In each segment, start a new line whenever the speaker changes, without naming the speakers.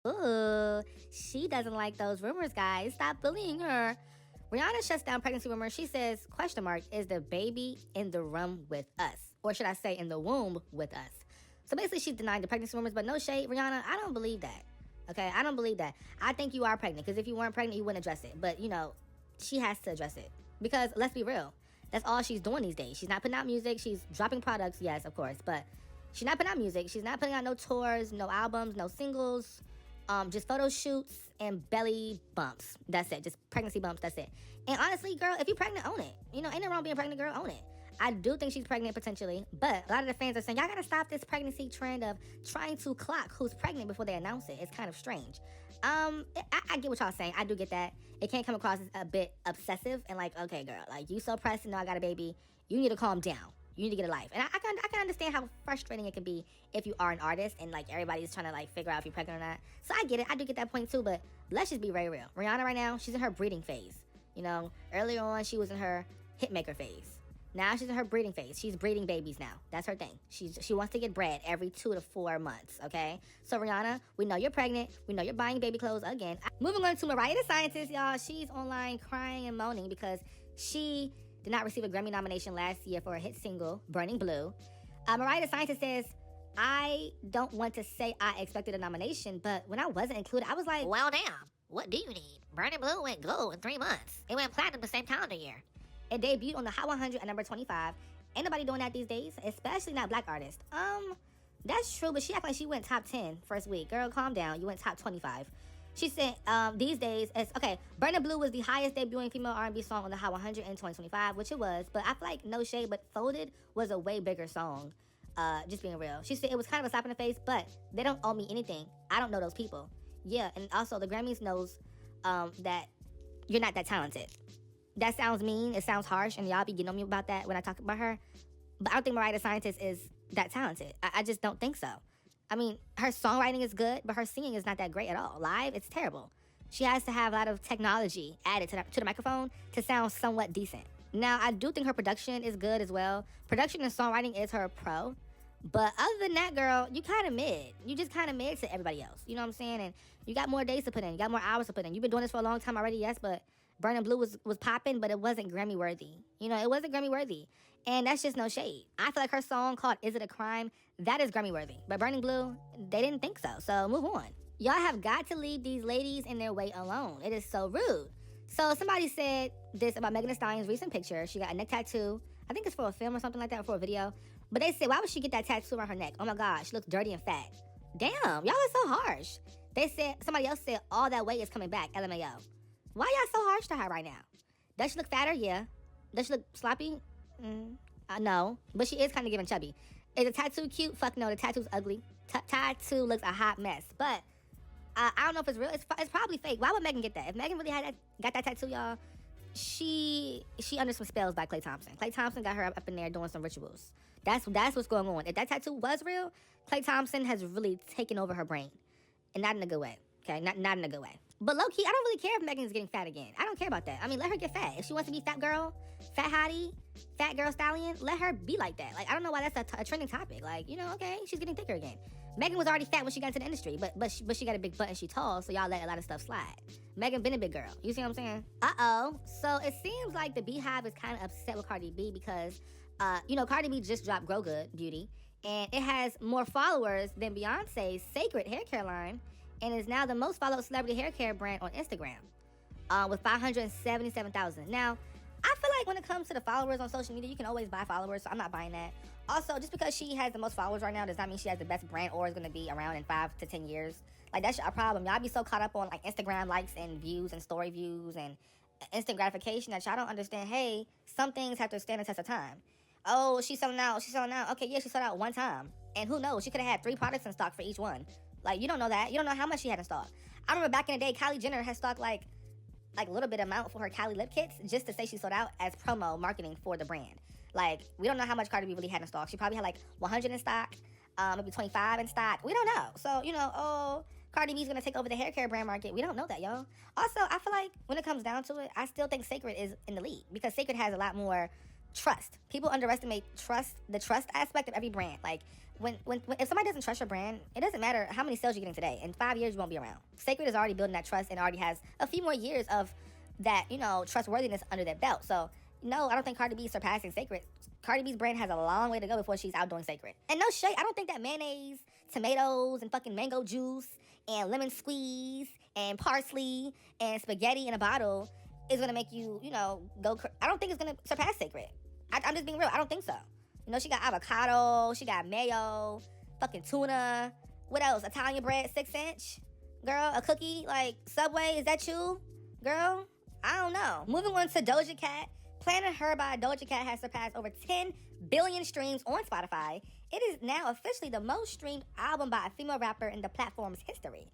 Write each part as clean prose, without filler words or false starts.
Ooh, she doesn't like those rumors, guys. Stop bullying her. Rihanna shuts down pregnancy rumors. She says, question mark, is the baby in the room with us? Or should I say in the womb with us? So basically she's denying the pregnancy rumors, but no shade, Rihanna, I don't believe that. Okay, I don't believe that. I think you are pregnant, because if you weren't pregnant, you wouldn't address it. But, she has to address it. Because, let's be real, that's all she's doing these days. She's not putting out music. She's dropping products, yes, of course. But she's not putting out music. She's not putting out no tours, no albums, no singles. Just photo shoots and belly bumps. That's it. Just pregnancy bumps. That's it. And honestly, girl, if you're pregnant, own it. Ain't no wrong being pregnant, girl. Own it. I do think she's pregnant potentially, but a lot of the fans are saying, y'all gotta stop this pregnancy trend of trying to clock who's pregnant before they announce it. It's kind of strange. I get what y'all saying. I do get that. It can come across as a bit obsessive and like, okay, girl, like you so pressed and know I got a baby. You need to calm down. You need to get a life. And I can understand how frustrating it can be if you are an artist and like everybody's trying to like figure out if you're pregnant or not. So I get it. I do get that point too, but let's just be very real. Rihanna right now, she's in her breeding phase. Earlier on she was in her hitmaker phase. Now she's in her breeding phase. She's breeding babies now. That's her thing. She wants to get bred every 2 to 4 months, okay? So Rihanna, we know you're pregnant. We know you're buying baby clothes again. Moving on to Mariah the Scientist, y'all. She's online crying and moaning because she did not receive a Grammy nomination last year for her hit single, Burning Blue. Mariah the Scientist says, I don't want to say I expected a nomination, but when I wasn't included, I was like,
well, damn. What do you need? Burning Blue went gold in 3 months. It went platinum the same calendar year.
It debuted on the Hot 100 at number 25. Ain't nobody doing that these days, especially not black artists. That's true, but she acted like she went top 10 first week. Girl, calm down. You went top 25. She said, these days, Burning Blue was the highest debuting female R&B song on the Hot 100 in 2025, which it was. But I feel like, no shade, but Folded was a way bigger song, just being real. She said it was kind of a slap in the face, but they don't owe me anything. I don't know those people. Yeah, and also the Grammys knows that you're not that talented. That sounds mean, it sounds harsh, and y'all be getting on me about that when I talk about her. But I don't think Mariah the Scientist is that talented. I just don't think so. I mean, her songwriting is good, but her singing is not that great at all. Live, it's terrible. She has to have a lot of technology added to the microphone to sound somewhat decent. Now, I do think her production is good as well. Production and songwriting is her pro. But other than that, girl, you kind of mid. You just kind of mid to everybody else. You know what I'm saying? And you got more days to put in. You got more hours to put in. You've been doing this for a long time already, yes, but Burning Blue was popping, but it wasn't Grammy worthy. It wasn't Grammy worthy. And that's just no shade. I feel like her song called Is It a Crime? That is Grammy worthy. But Burning Blue, they didn't think so. So move on. Y'all have got to leave these ladies in their way alone. It is so rude. So somebody said this about Megan Thee Stallion's recent picture. She got a neck tattoo. I think it's for a film or something like that, or for a video. But they said, why would she get that tattoo around her neck? Oh my God, she looks dirty and fat. Damn, y'all are so harsh. They said, somebody else said, all that weight is coming back, LMAO. Why y'all so harsh to her right now? Does she look fatter? Yeah. Does she look sloppy? No. But she is kind of giving chubby. Is the tattoo cute? Fuck no, the tattoo's ugly. Tattoo looks a hot mess. But I don't know if it's real. It's probably fake. Why would Megan get that? If Megan really got that tattoo, y'all, she under some spells by Klay Thompson. Klay Thompson got her up in there doing some rituals. That's what's going on. If that tattoo was real, Klay Thompson has really taken over her brain. And not in a good way. Okay? Not in a good way. But low-key, I don't really care if Megan's getting fat again. I don't care about that. I mean, let her get fat. If she wants to be fat girl, fat hottie, fat girl stallion, let her be like that. Like, I don't know why that's a trending topic. Like, okay, she's getting thicker again. Megan was already fat when she got into the industry, but she got a big butt and she tall, so y'all let a lot of stuff slide. Megan been a big girl. You see what I'm saying? Uh-oh. So it seems like the Beehive is kind of upset with Cardi B because, Cardi B just dropped Grow Good Beauty, and it has more followers than Beyonce's Sacred hair care line, and is now the most followed celebrity hair care brand on Instagram, with 577,000. Now, I feel like when it comes to the followers on social media, you can always buy followers, so I'm not buying that. Also, just because she has the most followers right now does not mean she has the best brand or is going to be around in 5 to 10 years. Like, that's a problem. Y'all be so caught up on, like, Instagram likes and views and story views and instant gratification that y'all don't understand, hey, some things have to stand the test of time. Oh, she's selling out. Okay, yeah, she sold out one time. And who knows? She could have had 3 products in stock for each one. Like, you don't know that. You don't know how much she had in stock. I remember back in the day, Kylie Jenner had stocked, like a little bit amount for her Kylie lip kits just to say she sold out as promo marketing for the brand. Like, we don't know how much Cardi B really had in stock. She probably had, like, 100 in stock, maybe 25 in stock. We don't know. So, Cardi B's going to take over the hair care brand market. We don't know that, y'all. Also, I feel like when it comes down to it, I still think Sacred is in the lead because Sacred has a lot more trust. People underestimate the trust aspect of every brand. Like, when if somebody doesn't trust your brand, it doesn't matter how many sales you're getting today. In 5 years, you won't be around. Sacred is already building that trust and already has a few more years of that, trustworthiness under their belt. So, no, I don't think Cardi B is surpassing Sacred. Cardi B's brand has a long way to go before she's outdoing Sacred. And no shade, I don't think that mayonnaise, tomatoes, and fucking mango juice, and lemon squeeze, and parsley, and spaghetti in a bottle is gonna make you, I don't think it's gonna surpass Sacred. I'm just being real. I don't think so. She got avocado, she got mayo, fucking tuna. What else? Italian bread, 6-inch. Girl, a cookie, like Subway, is that you? Girl, I don't know. Moving on to Doja Cat. Planet Her by Doja Cat has surpassed over 10 billion streams on Spotify. It is now officially the most streamed album by a female rapper in the platform's history.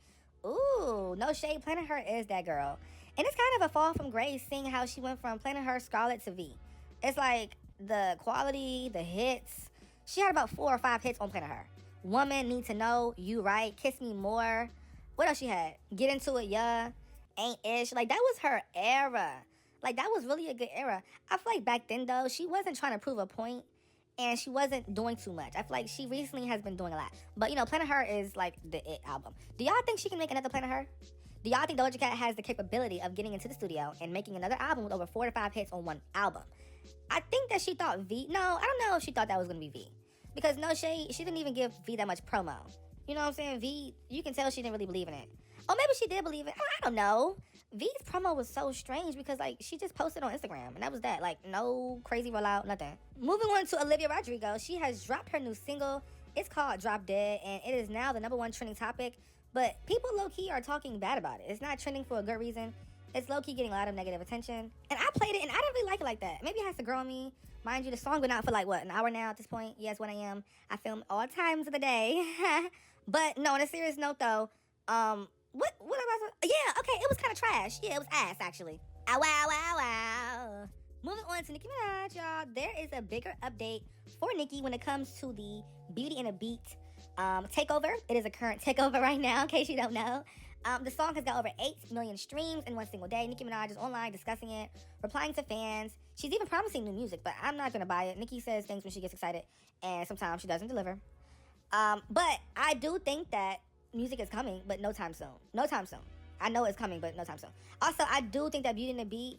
Ooh, no shade, Planet Her is that girl. And it's kind of a fall from grace seeing how she went from Planet Her, Scarlet to V. It's like the quality, the hits. She had about 4 or 5 hits on Planet Her. Woman, Need to Know, You Right, Kiss Me More. What else she had? Get Into It, Yeah, Ain't Ish. Like, that was her era. Like, that was really a good era. I feel like back then, though, she wasn't trying to prove a point, and she wasn't doing too much. I feel like she recently has been doing a lot. But, Planet Her is, like, the it album. Do y'all think she can make another Planet Her? Do y'all think Doja Cat has the capability of getting into the studio and making another album with over 4 to 5 hits on one album? I think that she thought V... No, I don't know if she thought that was going to be V. Because, no shade, she didn't even give V that much promo. You know what I'm saying? V, you can tell she didn't really believe in it. Or maybe she did believe it. I don't know. V's promo was so strange because, like, she just posted on Instagram. And that was that. Like, no crazy rollout, nothing. Moving on to Olivia Rodrigo. She has dropped her new single. It's called Drop Dead. And it is now the #1 trending topic. But people low-key are talking bad about it. It's not trending for a good reason. It's low-key getting a lot of negative attention. And I played it, and I didn't really like it like that. Maybe it has to grow on me. Mind you, the song been out for, like, what, an hour now at this point? Yes, 1 a.m. I film all times of the day. But, no, on a serious note, though, what am I supposed... Yeah, okay, it was kind of trash. Yeah, it was ass, actually. Ow, wow, wow, wow. Moving on to Nicki Minaj, y'all. There is a bigger update for Nicki when it comes to the Beauty and a Beat takeover. It is a current takeover right now, in case you don't know. The song has got over 8 million streams in one single day. Nicki Minaj is online discussing it, replying to fans. She's even promising new music, but I'm not going to buy it. Nicki says things when she gets excited, and sometimes she doesn't deliver. But I do think that music is coming, but no time soon. No time soon. I know it's coming, but no time soon. Also, I do think that Beauty and the Beat,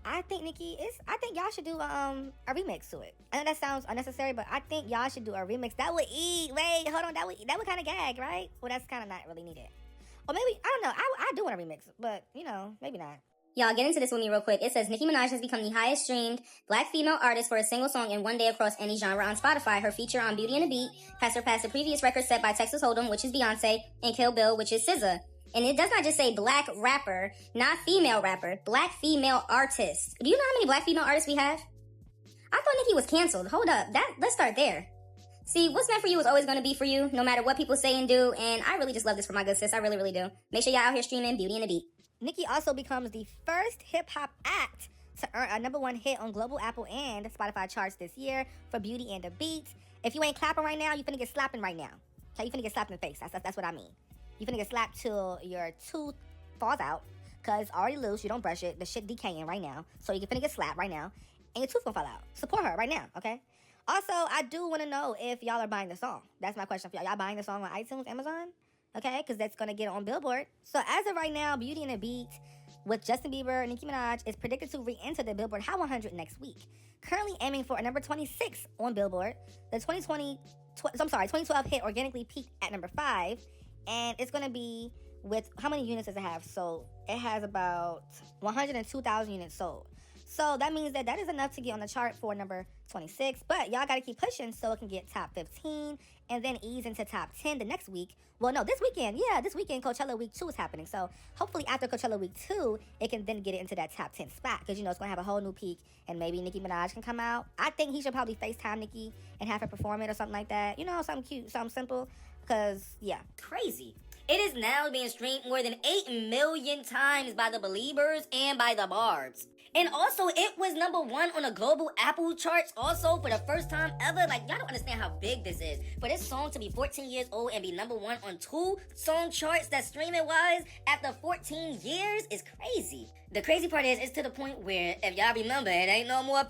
I think y'all should do a remix to it. I know that sounds unnecessary, but I think y'all should do a remix. That would that would kind of gag, right? Well, that's kind of not really needed. Or maybe, I don't know, I do want a remix, but, maybe not.
Y'all, get into this with me real quick. It says Nicki Minaj has become the highest streamed black female artist for a single song in one day across any genre on Spotify. Her feature on Beauty and the Beat has surpassed the previous record set by Texas Hold'em, which is Beyonce, and Kill Bill, which is SZA. And it does not just say black rapper, not female rapper, black female artist. Do you know how many black female artists we have? I thought Nicki was canceled. Hold up. Let's start there. See, what's meant for you is always going to be for you, no matter what people say and do, and I really just love this for my good sis. I really, really do. Make sure y'all out here streaming Beauty and the Beat.
Nicki also becomes the first hip-hop act to earn a #1 hit on global Apple and Spotify charts this year for Beauty and the Beat. If you ain't clapping right now, you finna get slapping right now. Okay, you finna get slapped in the face. That's what I mean. You finna get slapped till your tooth falls out, because it's already loose, you don't brush it, the shit decaying right now, so you finna get slapped right now, and your tooth gonna fall out. Support her right now, okay? Also, I do want to know if y'all are buying the song. That's my question for y'all. Y'all buying the song on iTunes, Amazon? Okay, because that's going to get on Billboard. So as of right now, Beauty and the Beat with Justin Bieber and Nicki Minaj is predicted to re-enter the Billboard Hot 100 next week. Currently aiming for a number 26 on Billboard. The 2012 hit organically peaked at number 5. And it's going to be with, how many units does it have? So it has about 102,000 units sold. So that means that is enough to get on the chart for number 26. But y'all got to keep pushing so it can get top 15 and then ease into top 10 the next week. Well, no, this weekend. Yeah, this weekend, Coachella Week 2 is happening. So hopefully after Coachella Week 2, it can then get it into that top 10 spot. Because, it's going to have a whole new peak. And maybe Nicki Minaj can come out. I think he should probably FaceTime Nicki and have her perform it or something like that. Something cute, something simple. Because, yeah.
Crazy. It is now being streamed more than 8 million times by the Beliebers and by the Barbs. And also, it was #1 on the global Apple charts also for the first time ever. Like, y'all don't understand how big this is. For this song to be 14 years old and be #1 on 2 song charts that's streaming-wise after 14 years is crazy. The crazy part is, it's to the point where, if y'all remember, it ain't no more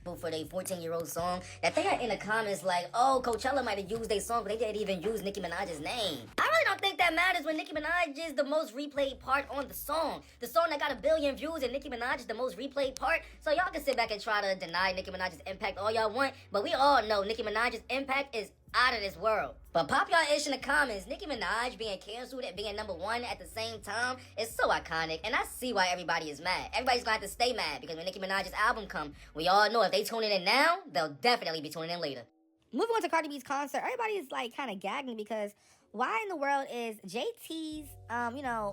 for their 14-year-old song, that they are in the comments like, oh, Coachella might have used their song, but they didn't even use Nicki Minaj's name. I really don't think that matters when Nicki Minaj is the most replayed part on the song. The song that got 1 billion views and Nicki Minaj is the most replayed part. So y'all can sit back and try to deny Nicki Minaj's impact all y'all want, but we all know Nicki Minaj's impact is out of this world. But pop y'all ish in the comments. Nicki Minaj being canceled and being #1 at the same time is so iconic, and I see why everybody is mad. Everybody's gonna have to stay mad because when Nicki Minaj's album come, we all know if they tuning in now, they'll definitely be tuning in later.
Moving on to Cardi B's concert, everybody is like kind of gagging because why in the world is JT's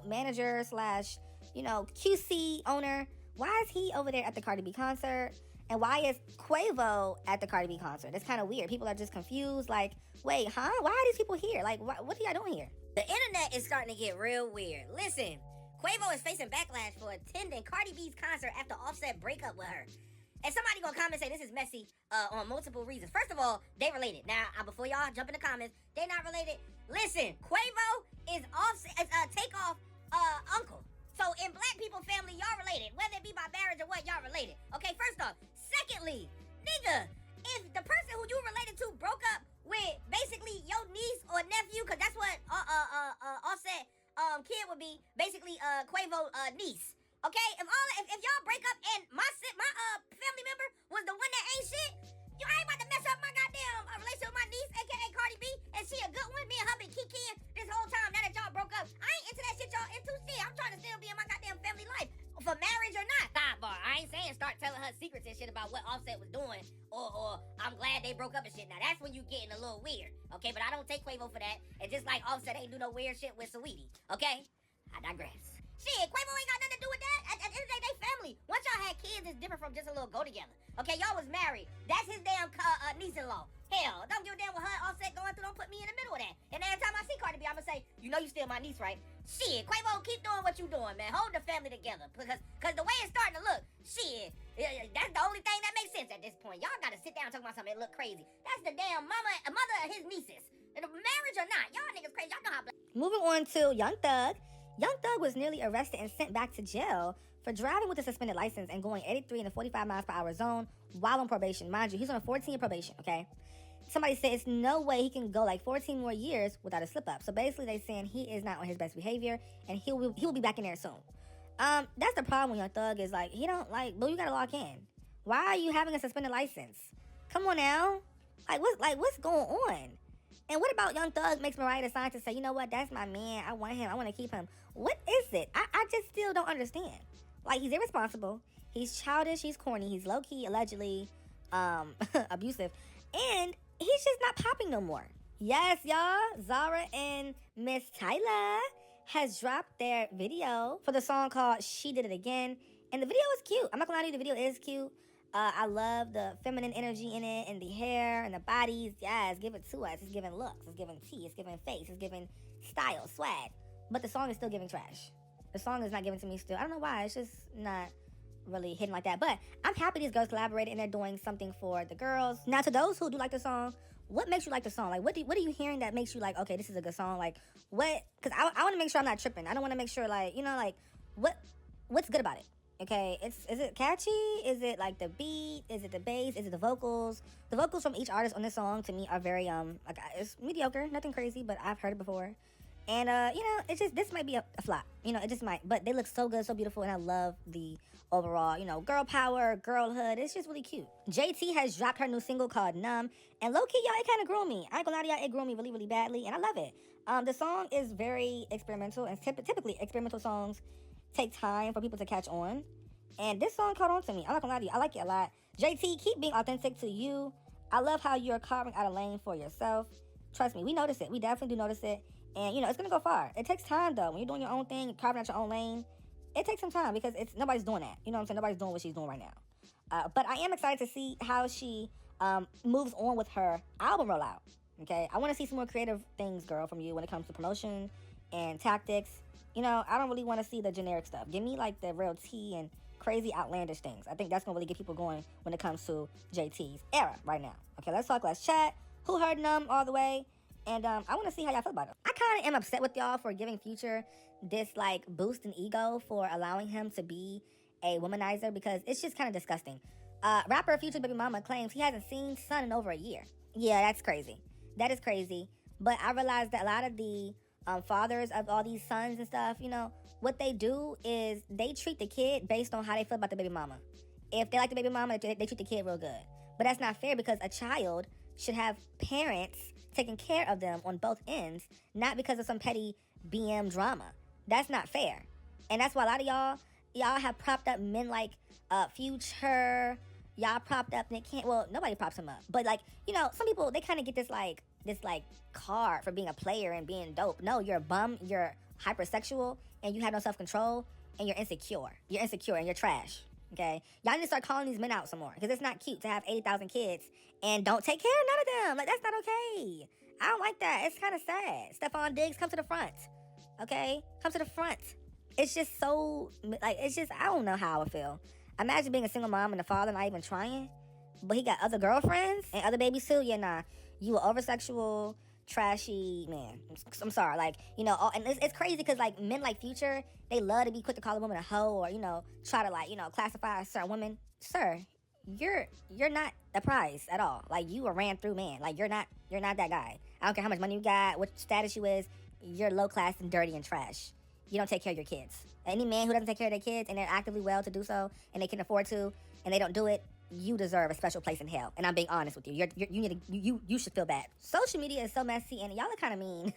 manager slash QC owner, why is he over there at the Cardi B concert? And why is Quavo at the Cardi B concert? It's kind of weird. People are just confused. Like, wait, huh? Why are these people here? Like, what are y'all doing here?
The internet is starting to get real weird. Listen, Quavo is facing backlash for attending Cardi B's concert after Offset breakup with her. And somebody gonna comment and say this is messy on multiple reasons. First of all, they related. Now, before y'all jump in the comments, they not related. Listen, Quavo is Takeoff uncle. So in black people family, y'all related. Whether it be by marriage or what, y'all related. Okay, first off. Secondly, nigga, if the person who you related to broke up with basically your niece or nephew, cause that's what Offset kid would be, basically Quavo niece. Okay, if y'all break up and my family member was the one that ain't shit, you ain't about to mess up my goddamn relationship with my niece, aka Cardi B, and she a good one. Me and her been kicking this whole time. Now that y'all broke up, I ain't into that shit y'all into. Shit, I'm trying to still be in my goddamn family life. For marriage or not. Sidebar, I ain't saying start telling her secrets and shit about what Offset was doing, or I'm glad they broke up and shit. Now that's when you getting a little weird, okay? But I don't take Quavo for that, and just like Offset ain't do no weird shit with Saweetie, okay? I digress. Shit, Quavo ain't got nothing to do with that. At the end of the day, they family. Once y'all had kids, it's different from just a little go together. Okay, y'all was married. That's his damn niece-in-law. Hell, don't give a damn what her Offset going through. Don't put me in the middle of that. And every time I see Cardi B, I'ma say, you know you still my niece, right? Shit, Quavo, keep doing what you doing, man. Hold the family together. Because the way it's starting to look, shit, that's the only thing that makes sense at this point. Y'all gotta sit down and talk about something that look crazy. That's the damn mother of his nieces. And marriage or not, y'all niggas crazy. Y'all know how black.
Moving on to Young Thug. Young Thug was nearly arrested and sent back to jail for driving with a suspended license and going 83 in a 45 miles per hour zone while on probation. Mind you, he's on a 14-year probation, okay? Somebody said it's no way he can go like 14 more years without a slip-up. So basically they saying he is not on his best behavior and he will be back in there soon. That's the problem with Young Thug is like, he don't like, boo, you gotta lock in. Why are you having a suspended license? Come on now. What's going on? And what about Young Thug makes Mariah decide to say, you know what, that's my man, I want him, I want to keep him. What is it? I just still don't understand. Like, he's irresponsible, he's childish, he's corny, he's low-key, allegedly, abusive, and he's just not popping no more. Yes, y'all, Zara and Miss Tyler has dropped their video for the song called She Did It Again, and the video is cute. I'm not gonna lie to you, the video is cute. I love the feminine energy in it and the hair and the bodies. Yeah, it's giving to us. It's giving looks. It's giving tea. It's giving face. It's giving style, swag. But the song is still giving trash. The song is not giving to me still. I don't know why. It's just not really hitting like that. But I'm happy these girls collaborated and they're doing something for the girls. Now, to those who do like the song, what makes you like the song? Like, what are you hearing that makes you like, okay, this is a good song? Like, what? Because I want to make sure I'm not tripping. I don't want to make sure, like, like, what's good about it? Okay, is it catchy? Is it like the beat? Is it the bass? Is it the vocals? The vocals from each artist on this song to me are very it's mediocre, nothing crazy, but I've heard it before. And it's just, this might be a flop. It just might. But they look so good, so beautiful, and I love the overall, girl power, girlhood. It's just really cute. JT has dropped her new single called Numb, and low key, y'all, it kind of grew me. I ain't gonna lie to y'all, it grew me really, really badly, and I love it. The song is very experimental, and typically experimental songs take time for people to catch on. And this song caught on to me. I'm not gonna lie to you. I like it a lot. JT, keep being authentic to you. I love how you're carving out a lane for yourself. Trust me, we notice it. We definitely do notice it. And, it's gonna go far. It takes time, though. When you're doing your own thing, carving out your own lane, it takes some time because nobody's doing that. You know what I'm saying? Nobody's doing what she's doing right now. But I am excited to see how she moves on with her album rollout. Okay? I want to see some more creative things, girl, from you when it comes to promotion and tactics. I don't really want to see the generic stuff. Give me, like, the real tea and crazy outlandish things. I think that's gonna really get people going when it comes to JT's era right now. Okay, let's talk, let's chat. Who heard Numb all the way? And I want to see how y'all feel about it. I kind of am upset with y'all for giving Future this like boost in ego for allowing him to be a womanizer because it's just kind of disgusting. Rapper Future baby mama claims he hasn't seen son in over a year. Yeah, that's crazy. That is crazy. But I realized that a lot of the fathers of all these sons and stuff, what they do is they treat the kid based on how they feel about the baby mama. If they like the baby mama, they treat the kid real good. But that's not fair because a child should have parents taking care of them on both ends, not because of some petty BM drama. That's not fair. And that's why a lot of y'all have propped up men like Future. Y'all propped up Nick Cannon. Well, nobody props him up. But some people, they kind of get this card for being a player and being dope. No, you're a bum, you're hypersexual, and you have no self-control, and you're insecure. You're insecure and you're trash. Okay? Y'all need to start calling these men out some more. Because it's not cute to have 80,000 kids and don't take care of none of them. Like, that's not okay. I don't like that. It's kind of sad. Stephon Diggs, come to the front. Okay? Come to the front. It's just so, I don't know how I feel. Imagine being a single mom and the father not even trying, but he got other girlfriends and other babies too. Yeah, nah. You an over-sexual, trashy man. I'm sorry. And it's crazy because, men like Future, they love to be quick to call a woman a hoe or, try to, classify certain women. Sir, you're not the prize at all. You a ran-through man. You're not that guy. I don't care how much money you got, what status you is. You're low-class and dirty and trash. You don't take care of your kids. Any man who doesn't take care of their kids and they're actively well to do so and they can afford to and they don't do it, you deserve a special place in hell. And I'm being honest with you. You should feel bad. Social media is so messy and y'all are kind of mean.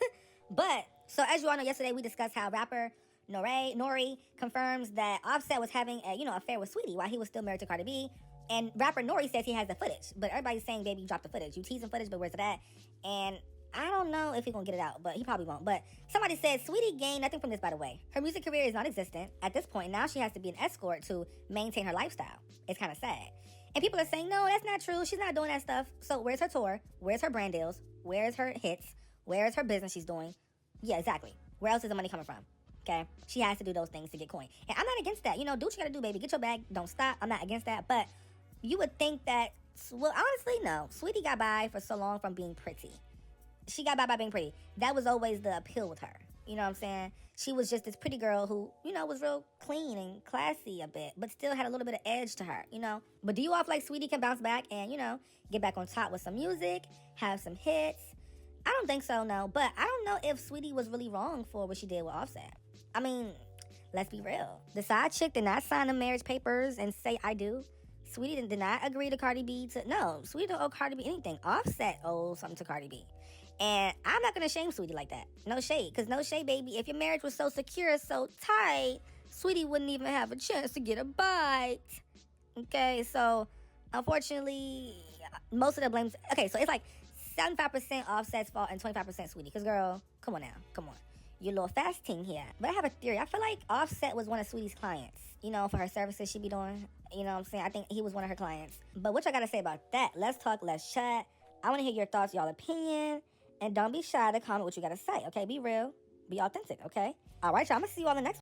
But so as you all know, yesterday we discussed how rapper Nori confirms that Offset was having a affair with Sweetie while he was still married to Cardi B. And rapper Nori says he has the footage, but everybody's saying, baby, you dropped the footage. You teasing footage, but where's it at? And I don't know if he's gonna get it out, but he probably won't. But somebody said Sweetie gained nothing from this, by the way. Her music career is non-existent at this point. Now she has to be an escort to maintain her lifestyle. It's kind of sad. And people are saying, no, that's not true. She's not doing that stuff. So where's her tour? Where's her brand deals? Where's her hits? Where's her business she's doing? Yeah, exactly. Where else is the money coming from? Okay? She has to do those things to get coin. And I'm not against that. Do what you gotta do, baby. Get your bag. Don't stop. I'm not against that. But you would think that, well, honestly, no. Sweetie got by for so long from being pretty. She got by being pretty. That was always the appeal with her. You know what I'm saying? She was just this pretty girl who, was real clean and classy a bit, but still had a little bit of edge to her, But do you all feel like Sweetie can bounce back and, get back on top with some music, have some hits? I don't think so, no. But I don't know if Sweetie was really wrong for what she did with Offset. I mean, let's be real. The side chick did not sign the marriage papers and say, I do. Sweetie did not agree to Cardi B no, Sweetie don't owe Cardi B anything. Offset owes something to Cardi B. And I'm not going to shame Sweetie like that. No shade. Because no shade, baby. If your marriage was so secure, so tight, Sweetie wouldn't even have a chance to get a bite. Okay, so unfortunately, most of the blame's... Okay, so it's 75% Offset's fault and 25% Sweetie. Because, girl, come on now. Come on. You're a little fasting here. But I have a theory. I feel like Offset was one of Sweetie's clients. For her services she be doing. You know what I'm saying? I think he was one of her clients. But what y'all got to say about that? Let's talk, let's chat. I want to hear your thoughts, y'all opinion. And don't be shy to comment what you got to say, okay? Be real. Be authentic, okay? All right, y'all. I'm going to see you on the next one.